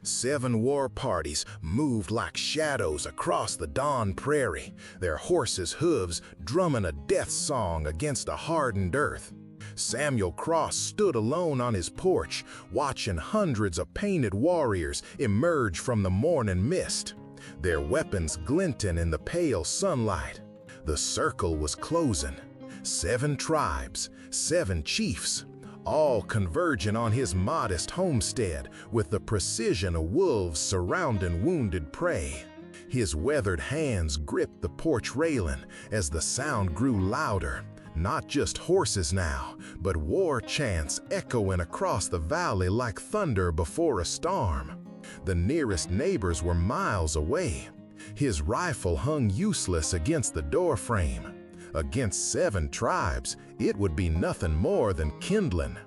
7 war parties moved like shadows across the dawn prairie, their horses' hooves drumming a death song against a hardened earth. Samuel Cross stood alone on his porch, watching hundreds of painted warriors emerge from the morning mist, their weapons glinting in the pale sunlight. The circle was closing. 7 tribes, 7 chiefs, all converging on his modest homestead with the precision of wolves surrounding wounded prey. His weathered hands gripped the porch railing as the sound grew louder. Not just horses now, but war chants echoing across the valley like thunder before a storm. The nearest neighbors were miles away. His rifle hung useless against the doorframe. Against 7 tribes, it would be nothing more than kindling.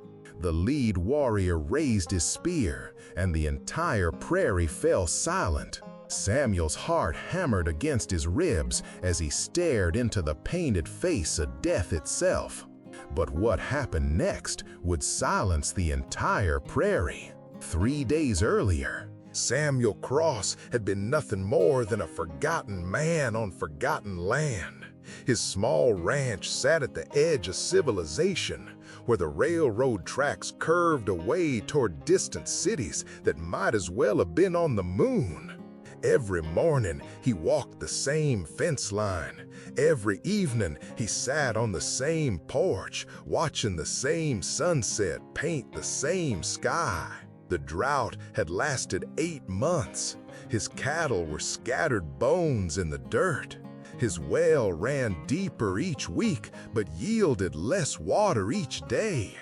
The lead warrior raised his spear, and the entire prairie fell silent. Samuel's heart hammered against his ribs as he stared into the painted face of death itself. But what happened next would silence the entire prairie. 3 days earlier, Samuel Cross had been nothing more than a forgotten man on forgotten land. His small ranch sat at the edge of civilization, where the railroad tracks curved away toward distant cities that might as well have been on the moon. Every morning, he walked the same fence line. Every evening, he sat on the same porch, watching the same sunset paint the same sky. The drought had lasted 8 months. His cattle were scattered bones in the dirt. His well ran deeper each week, but yielded less water each day.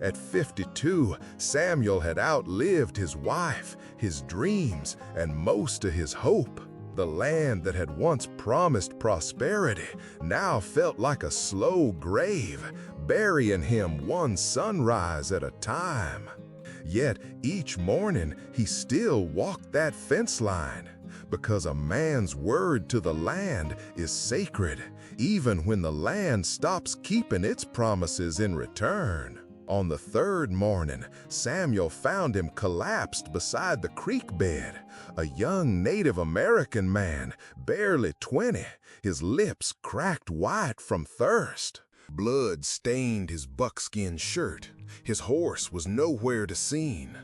At 52, Samuel had outlived his wife, his dreams, and most of his hope. The land that had once promised prosperity now felt like a slow grave, burying him one sunrise at a time. Yet each morning he still walked that fence line, because a man's word to the land is sacred, even when the land stops keeping its promises in return. On the 3rd morning, Samuel found him collapsed beside the creek bed, a young Native American man, barely 20, his lips cracked white from thirst. Blood stained his buckskin shirt. His horse was nowhere to seen.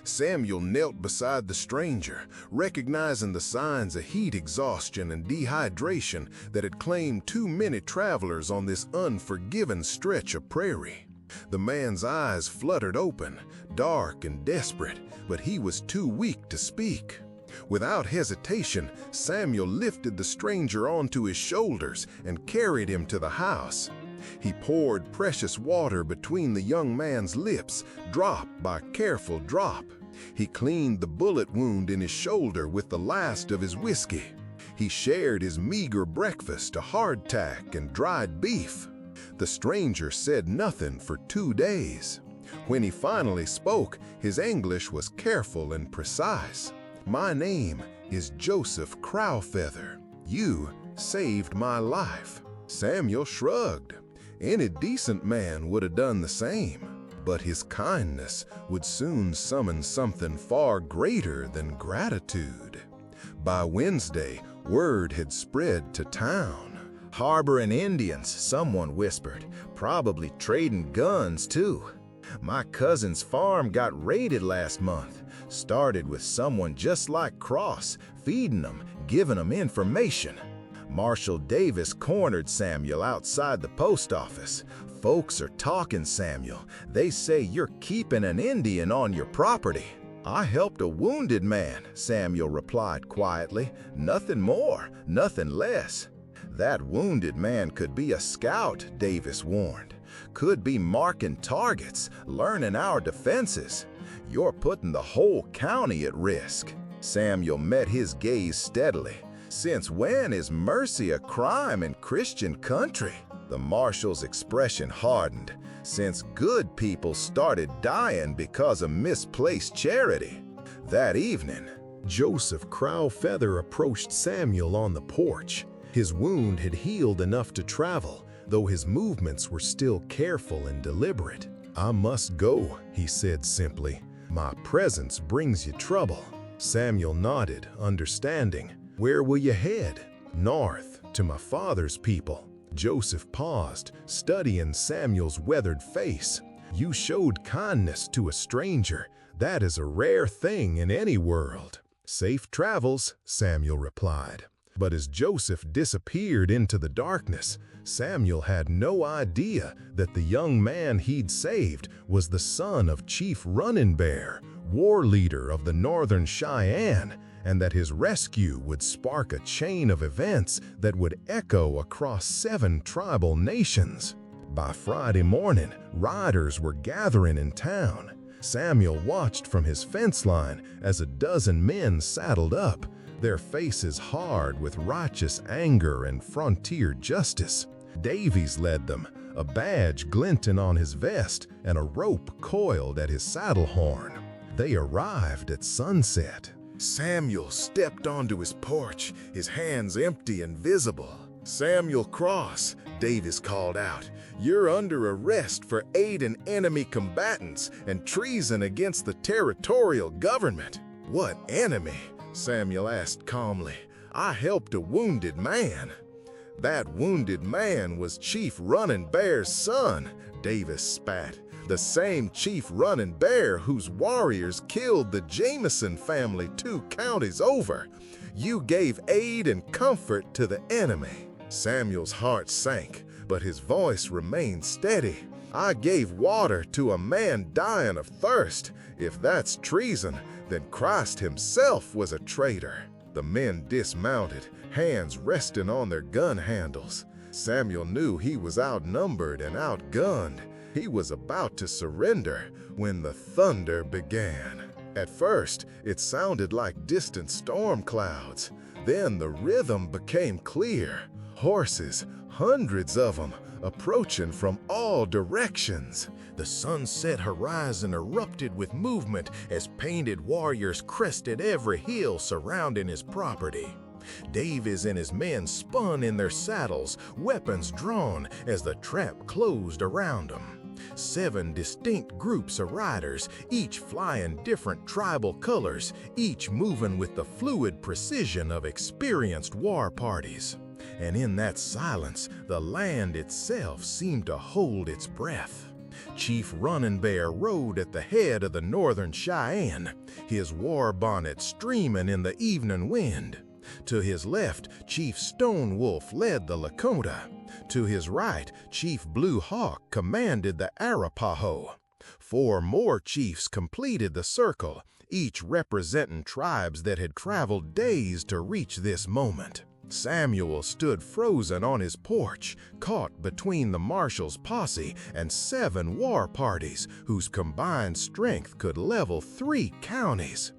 Samuel knelt beside the stranger, recognizing the signs of heat exhaustion and dehydration that had claimed too many travelers on this unforgiving stretch of prairie. The man's eyes fluttered open, dark and desperate, but he was too weak to speak. Without hesitation, Samuel lifted the stranger onto his shoulders and carried him to the house. He poured precious water between the young man's lips, drop by careful drop. He cleaned the bullet wound in his shoulder with the last of his whiskey. He shared his meager breakfast, a hardtack and dried beef. The stranger said nothing for 2 days. When he finally spoke, his English was careful and precise. "My name is Joseph Crowfeather. You saved my life." Samuel shrugged. Any decent man would have done the same. But his kindness would soon summon something far greater than gratitude. By Wednesday, word had spread to town. "Harboring Indians," someone whispered, "probably trading guns too. My cousin's farm got raided last month. Started with someone just like Cross, feeding them, giving them information." Marshal Davis cornered Samuel outside the post office. "Folks are talking, Samuel. They say you're keeping an Indian on your property." "I helped a wounded man," Samuel replied quietly. "Nothing more, nothing less." "That wounded man could be a scout," Davis warned. "Could be marking targets, learning our defenses. You're putting the whole county at risk." Samuel met his gaze steadily. "Since when is mercy a crime in Christian country?" The marshal's expression hardened. "Since good people started dying because of misplaced charity." That evening, Joseph Crowfeather approached Samuel on the porch. His wound had healed enough to travel, though his movements were still careful and deliberate. "I must go," he said simply. "My presence brings you trouble." Samuel nodded, understanding. "Where will you head?" "North, to my father's people." Joseph paused, studying Samuel's weathered face. "You showed kindness to a stranger. That is a rare thing in any world." "Safe travels," Samuel replied. But as Joseph disappeared into the darkness, Samuel had no idea that the young man he'd saved was the son of Chief Running Bear, war leader of the Northern Cheyenne, and that his rescue would spark a chain of events that would echo across 7 tribal nations. By Friday morning, riders were gathering in town. Samuel watched from his fence line as a dozen men saddled up, their faces hard with righteous anger and frontier justice. Davies led them, a badge glinting on his vest and a rope coiled at his saddle horn. They arrived at sunset. Samuel stepped onto his porch, his hands empty and visible. "Samuel Cross," Davies called out, "you're under arrest for aiding enemy combatants and treason against the territorial government." "What enemy?" Samuel asked calmly. "I helped a wounded man." "That wounded man was Chief Running Bear's son," Davis spat. "The same Chief Running Bear whose warriors killed the Jameson family 2 counties over. You gave aid and comfort to the enemy." Samuel's heart sank, but his voice remained steady. "I gave water to a man dying of thirst. If that's treason, then Christ himself was a traitor." The men dismounted, hands resting on their gun handles. Samuel knew he was outnumbered and outgunned. He was about to surrender when the thunder began. At first, it sounded like distant storm clouds. Then the rhythm became clear. Horses, hundreds of them, approaching from all directions. The sunset horizon erupted with movement as painted warriors crested every hill surrounding his property. Davies and his men spun in their saddles, weapons drawn as the trap closed around them. 7 distinct groups of riders, each flying different tribal colors, each moving with the fluid precision of experienced war parties. And in that silence, the land itself seemed to hold its breath. Chief Running Bear rode at the head of the Northern Cheyenne, his war bonnet streaming in the evening wind. To his left, Chief Stone Wolf led the Lakota. To his right, Chief Blue Hawk commanded the Arapaho. 4 more chiefs completed the circle, each representing tribes that had traveled days to reach this moment. Samuel stood frozen on his porch, caught between the marshal's posse and 7 war parties whose combined strength could level 3 counties.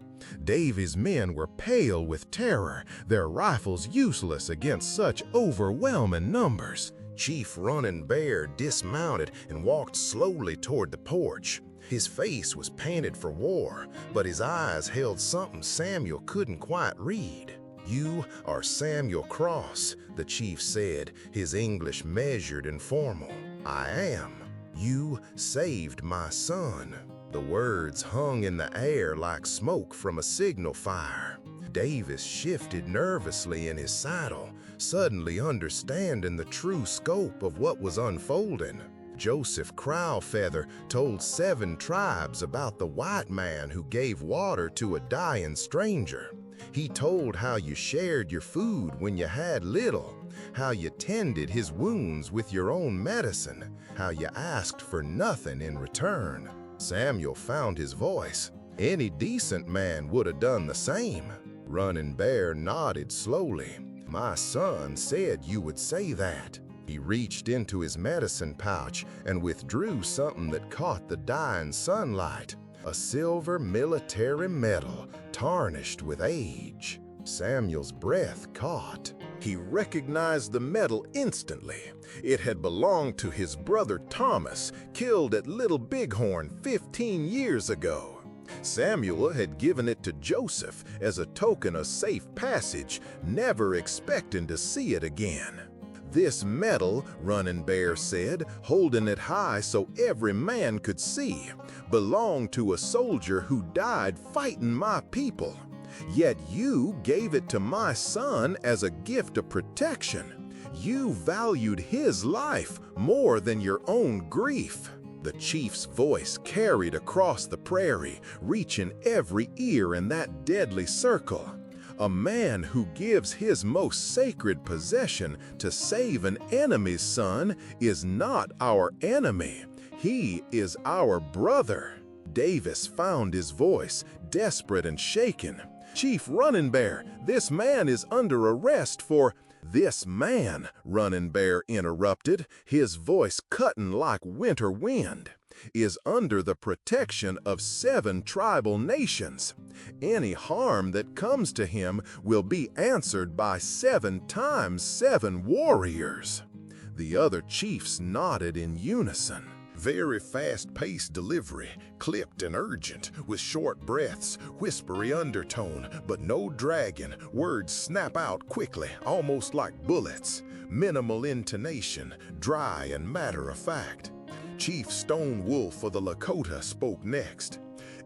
Davies' men were pale with terror, their rifles useless against such overwhelming numbers. Chief Running Bear dismounted and walked slowly toward the porch. His face was painted for war, but his eyes held something Samuel couldn't quite read. "You are Samuel Cross," the chief said, his English measured and formal. "I am. You saved my son." The words hung in the air like smoke from a signal fire. Davis shifted nervously in his saddle, suddenly understanding the true scope of what was unfolding. Joseph Crowfeather told 7 tribes about the white man who gave water to a dying stranger. He told how you shared your food when you had little, how you tended his wounds with your own medicine, how you asked for nothing in return. Samuel found his voice. Any decent man would have done the same. Running Bear nodded slowly. "My son said you would say that." He reached into his medicine pouch and withdrew something that caught the dying sunlight. A silver military medal, tarnished with age. Samuel's breath caught. He recognized the medal instantly. It had belonged to his brother Thomas, killed at Little Bighorn 15 years ago. Samuel had given it to Joseph as a token of safe passage, never expecting to see it again. "This medal," Running Bear said, holding it high so every man could see, "belonged to a soldier who died fighting my people. Yet you gave it to my son as a gift of protection. You valued his life more than your own grief." The chief's voice carried across the prairie, reaching every ear in that deadly circle. A man who gives his most sacred possession to save an enemy's son is not our enemy. He is our brother. Davis found his voice, desperate and shaken. "Chief Running Bear, this man is under arrest for—" "This man," Running Bear interrupted, his voice cutting like winter wind, "is under the protection of 7 tribal nations. Any harm that comes to him will be answered by 7 times 7 warriors." The other chiefs nodded in unison. Very fast-paced delivery, clipped and urgent, with short breaths, whispery undertone, but no dragging. Words snap out quickly, almost like bullets. Minimal intonation, dry and matter-of-fact. Chief Stone Wolf of the Lakota spoke next.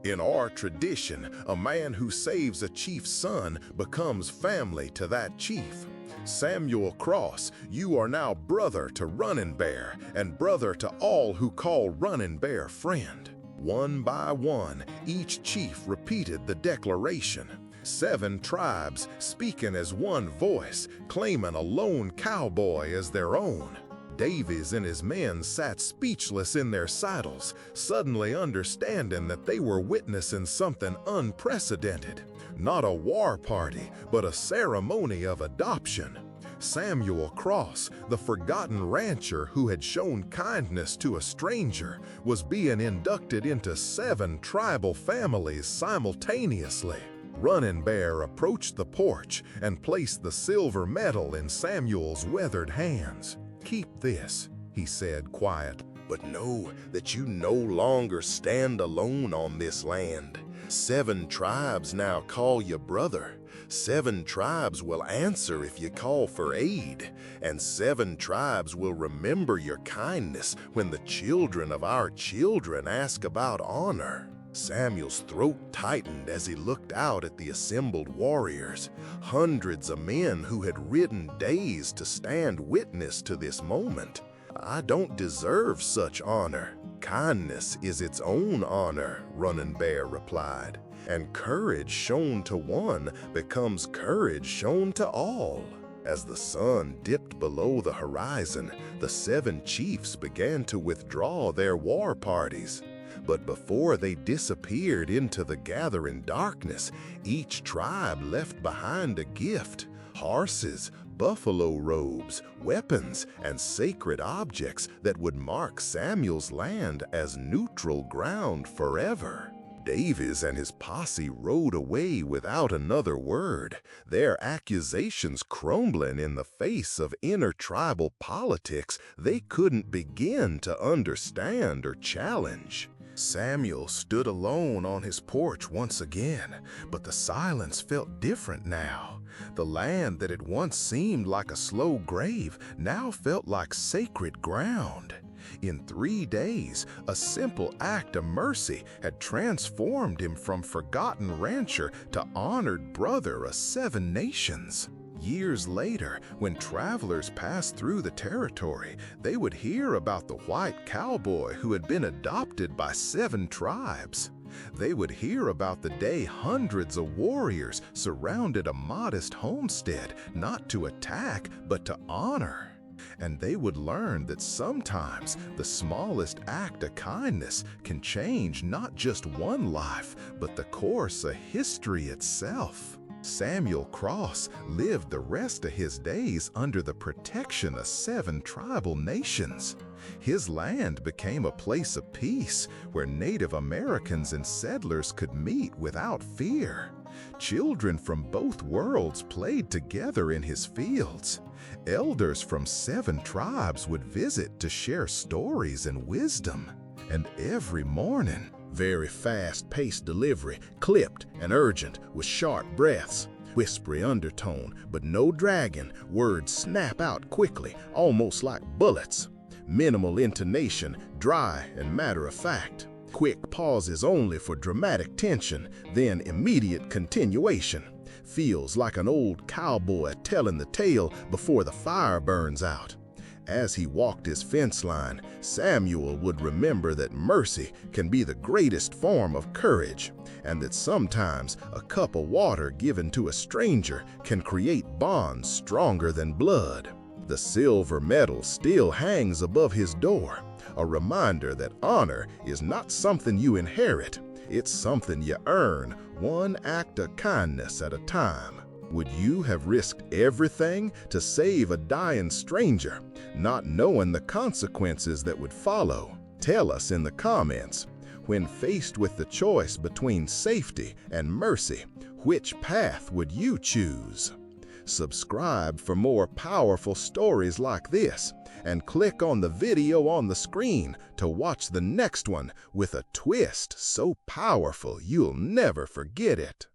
"In our tradition, a man who saves a chief's son becomes family to that chief. Samuel Cross, you are now brother to Running Bear and brother to all who call Running Bear friend." One by one, each chief repeated the declaration. 7 tribes speaking as one voice, claiming a lone cowboy as their own. Davies and his men sat speechless in their saddles, suddenly understanding that they were witnessing something unprecedented. Not a war party, but a ceremony of adoption. Samuel Cross, the forgotten rancher who had shown kindness to a stranger, was being inducted into 7 tribal families simultaneously. Running Bear approached the porch and placed the silver medal in Samuel's weathered hands. "Keep this," he said quietly, "but know that you no longer stand alone on this land. 7 tribes now call you brother. 7 tribes will answer if you call for aid, and 7 tribes will remember your kindness when the children of our children ask about honor." Samuel's throat tightened as he looked out at the assembled warriors, hundreds of men who had ridden days to stand witness to this moment. "I don't deserve such honor. Kindness is its own honor," Running Bear replied, "and courage shown to one becomes courage shown to all." As the sun dipped below the horizon, the 7 chiefs began to withdraw their war parties. But before they disappeared into the gathering darkness, each tribe left behind a gift: horses, buffalo robes, weapons, and sacred objects that would mark Samuel's land as neutral ground forever. Davies and his posse rode away without another word, their accusations crumbling in the face of intertribal politics they couldn't begin to understand or challenge. Samuel stood alone on his porch once again, but the silence felt different now. The land that had once seemed like a slow grave now felt like sacred ground. In 3 days, a simple act of mercy had transformed him from forgotten rancher to honored brother of 7 nations. Years later, when travelers passed through the territory, they would hear about the white cowboy who had been adopted by 7 tribes. They would hear about the day hundreds of warriors surrounded a modest homestead, not to attack, but to honor. And they would learn that sometimes the smallest act of kindness can change not just one life, but the course of history itself. Samuel Cross lived the rest of his days under the protection of 7 tribal nations. His land became a place of peace where Native Americans and settlers could meet without fear. Children from both worlds played together in his fields. Elders from 7 tribes would visit to share stories and wisdom. And every morning, very fast-paced delivery, clipped and urgent with sharp breaths, whispery undertone, but no dragging. Words snap out quickly, almost like bullets. Minimal intonation, dry and matter-of-fact. Quick pauses only for dramatic tension, then immediate continuation. Feels like an old cowboy telling the tale before the fire burns out. As he walked his fence line, Samuel would remember that mercy can be the greatest form of courage, and that sometimes a cup of water given to a stranger can create bonds stronger than blood. The silver medal still hangs above his door, a reminder that honor is not something you inherit, it's something you earn, one act of kindness at a time. Would you have risked everything to save a dying stranger, not knowing the consequences that would follow? Tell us in the comments. When faced with the choice between safety and mercy, which path would you choose? Subscribe for more powerful stories like this, and click on the video on the screen to watch the next one with a twist so powerful you'll never forget it.